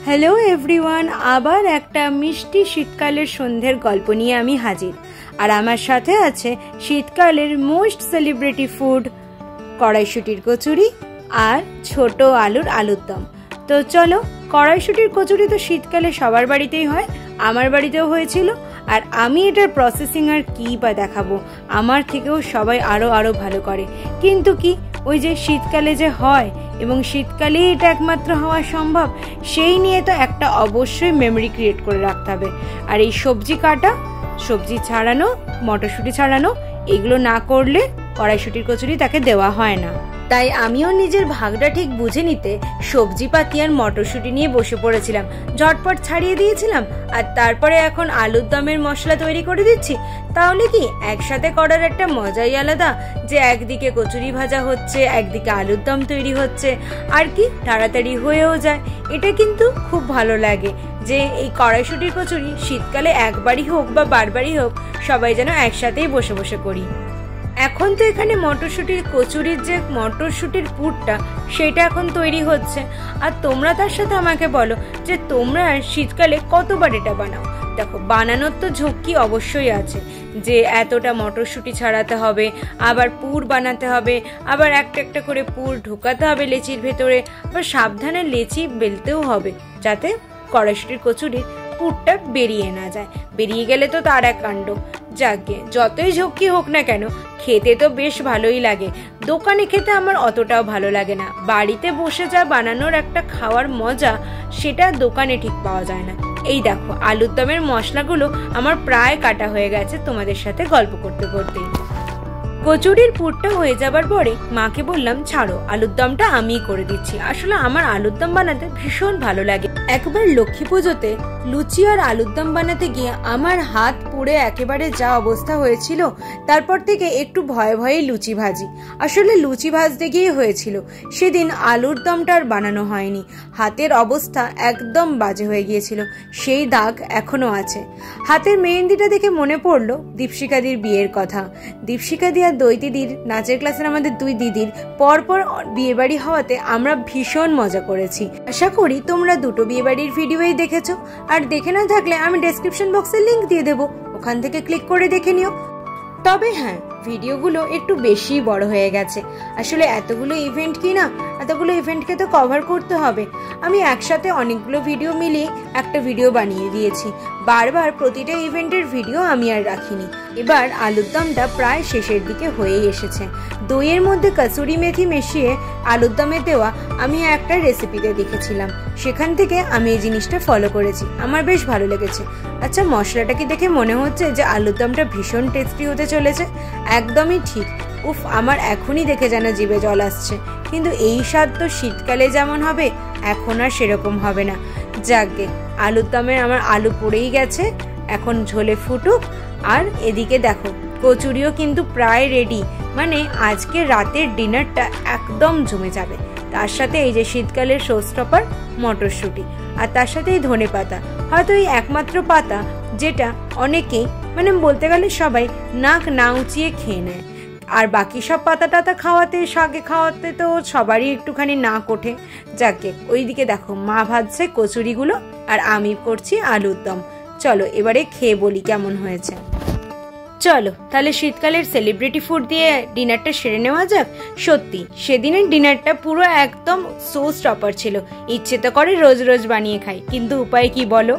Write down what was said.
Hello everyone আবার একটা মিষ্টি শীতকালের সন্ধ্যের গল্প নিয়ে আমি হাজির। আর আমার সাথে আছে শীতকালের মোস্ট সেলিব্রিটি ফুড কড়াইশুটির কচুরি আর ছোট আলুর দম। তো চলো, কড়াইশুটির কচুরি তো শীতকালে সবার বাড়িতেই হয়, আমার বাড়িতেও হয়েছিল। আর আমি এটার প্রসেসিং আর কি বা দেখাবো, আমার থেকেও সবাই আরো ভালো করে। কিন্তু কি ওই যে শীতকালে যে হয় এবং শীতকালেই এটা একমাত্র হওয়া সম্ভব, সেই নিয়ে তো একটা অবশ্যই মেমরি ক্রিয়েট করে রাখতে হবে। আর এই সবজি কাটা, সবজি ছাড়ানো, মটরশুঁটি ছাড়ানো, এগুলো না করলে কড়াইশুটির কচুরি তাকে দেওয়া হয় না। তাই আমিও নিজের ভাগটা ঠিক বুঝে নিতে সবজি পাতি আর মটরশুঁটি নিয়ে বসে পড়েছিলাম, ঝটপট ছাড়িয়ে দিয়েছিলাম। আর তারপরে এখন আলুর দমের মশলা তৈরি করে দিচ্ছি। তাহলে কি একসাথে করার একটা মজাই আলাদা, যে একদিকে কচুরি ভাজা হচ্ছে, একদিকে আলুর দম তৈরি হচ্ছে, আর কি তাড়াতাড়ি হয়েও যায়। এটা কিন্তু খুব ভালো লাগে যে এই কড়াইশুটির কচুরি শীতকালে একবারই হোক বা বারবারই হোক, সবাই যেন একসাথেই বসে বসে করি। এখন তো এখানে মটরশুটির কচুরির যে মটরশুটির পুরটা, সেটা এখন তৈরি হচ্ছে। আর তোমরা তার সাথে আমাকে বলো যে তোমরা শীতকালে কতবার এটা বানাও। দেখো, বানানোর তো ঝক্কি অবশ্যই আছে, যে এতটা মটরশুঁটি ছাড়াতে হবে, আবার পুর বানাতে হবে, আবার একটা একটা করে পুর ঢোকাতে হবে লেচির ভেতরে, আবার সাবধানে লেচি বেলতেও হবে যাতে কড়াইশুটির কচুরির পুরটা বেরিয়ে না যায়। বেরিয়ে গেলে তো তার এক কাণ্ড। যাকে যতই ঝক্কি হোক না কেন, খেতে তো বেশ ভালোই লাগে। দোকানে খেতে আমার অতটাও ভালো লাগে না। বাড়িতে বসে যা বানানোর একটা খাওয়ার মজা, সেটা দোকানে ঠিক পাওয়া যায় না। এই দেখো, আলুর দমের মশলাগুলো আমার প্রায় কাটা হয়ে গেছে তোমাদের সাথে গল্প করতে করতেই। কচুরির পুরটা হয়ে যাবার পরে মাকে বললাম, ছাড়ো, আলুর দমটা আমিই করে দিচ্ছি। আসলে আমার আলুর দম বানাতে ভীষণ ভালো লাগে। একবার লক্ষ্মী পুজোতে লুচি আর আলুর দম বানাতে গিয়ে আমার হাত পুড়ে একেবারে যা অবস্থা হয়েছিল, তারপর থেকে একটু ভয়ে ভয়ে লুচি ভাজি। আসলে লুচি ভাজতে গিয়ে হয়েছিল, সেদিন আলুর দমটা আর বানানো হয়নি। হাতের অবস্থা একদম বাজে হয়ে গিয়েছিল, সেই দাগ এখনো আছে। হাতের মেহেন্দিটা দেখে মনে পড়লো দীপশিকাদির বিয়ের কথা। দীপশিকাদি আর দই দিদির নাচের ক্লাসের আমাদের দুই দিদির পরপর বিয়ে বাড়ি হওয়াতে আমরা ভীষণ মজা করেছি। আশা করি তোমরা দুটো বিয়ে বাড়ির ভিডিওই দেখেছো। আর দেখে না থাকলে আমি ডেসক্রিপশন বক্সে লিংক দিয়ে দেবো, ওখান থেকে ক্লিক করে দেখে নিও। তবে হ্যাঁ, ভিডিওগুলো একটু বেশি বড় হয়ে গেছে। আসলে এতগুলো ইভেন্টকে তো কভার করতে হবে। আমি একসাথে অনেকগুলো ভিডিও মিলিয়ে একটা ভিডিও বানিয়ে দিয়েছি। বারবার প্রতিটা ইভেন্টের ভিডিও আমি আর রাখিনি। এবার আলুর দমটা প্রায় শেষের দিকে হয়েই এসেছে। দইয়ের মধ্যে কসুরি মেথি মিশিয়ে আলুর দমে দেওয়া আমি একটা রেসিপিতে দেখেছিলাম, সেখান থেকে আমি এই জিনিসটা ফলো করেছি। আমার বেশ ভালো লেগেছে। আচ্ছা, মশলাটাকে দেখে মনে হচ্ছে যে আলুর দমটা ভীষণ টেস্টি হতে চলেছে। একদমই ঠিক। উফ, আমার এখনই দেখে যেন জিভে জল আসছে। কিন্তু এই স্বাদ তো শীতকালে যেমন হবে, এখন আর সেরকম হবে না। যাকগে, আলুর দমে আমার আলু পড়েই গেছে, এখন ঝোলে ফুটুক। আর এদিকে দেখো, কচুরিও কিন্তু প্রায় রেডি। মানে আজকে রাতের ডিনারটা একদম জমে যাবে। তার সাথে এই যে শীতকালের শোস্টপার মটরশুঁটি, আর তার সাথে এই ধনে পাতা, হয়তো এই একমাত্র পাতা যেটা অনেকেই, মানে বলতে গেলে সবাই নাক না উঁচিয়ে খেয়ে নেয়। আর বাকি সব পাতা টাতা খাওয়াতে, শাকে খাওয়াতে তো সবারই একটুখানি নাক ওঠে। যাকে, ওইদিকে দেখো মা ভাজছে কচুরিগুলো আর আমি করছি আলুর দম। চলো এবারে খেয়ে বলি কেমন হয়েছে। চলো তাহলে শীতকালের সেলিব্রিটি ফুড দিয়ে ডিনারটা সেরে নেওয়া যাক। সত্যি সেদিনের ডিনারটা পুরো একদম শো স্টপার ছিল। ইচ্ছে তো করে রোজ রোজ বানিয়ে খাই, কিন্তু উপায় কি বলো।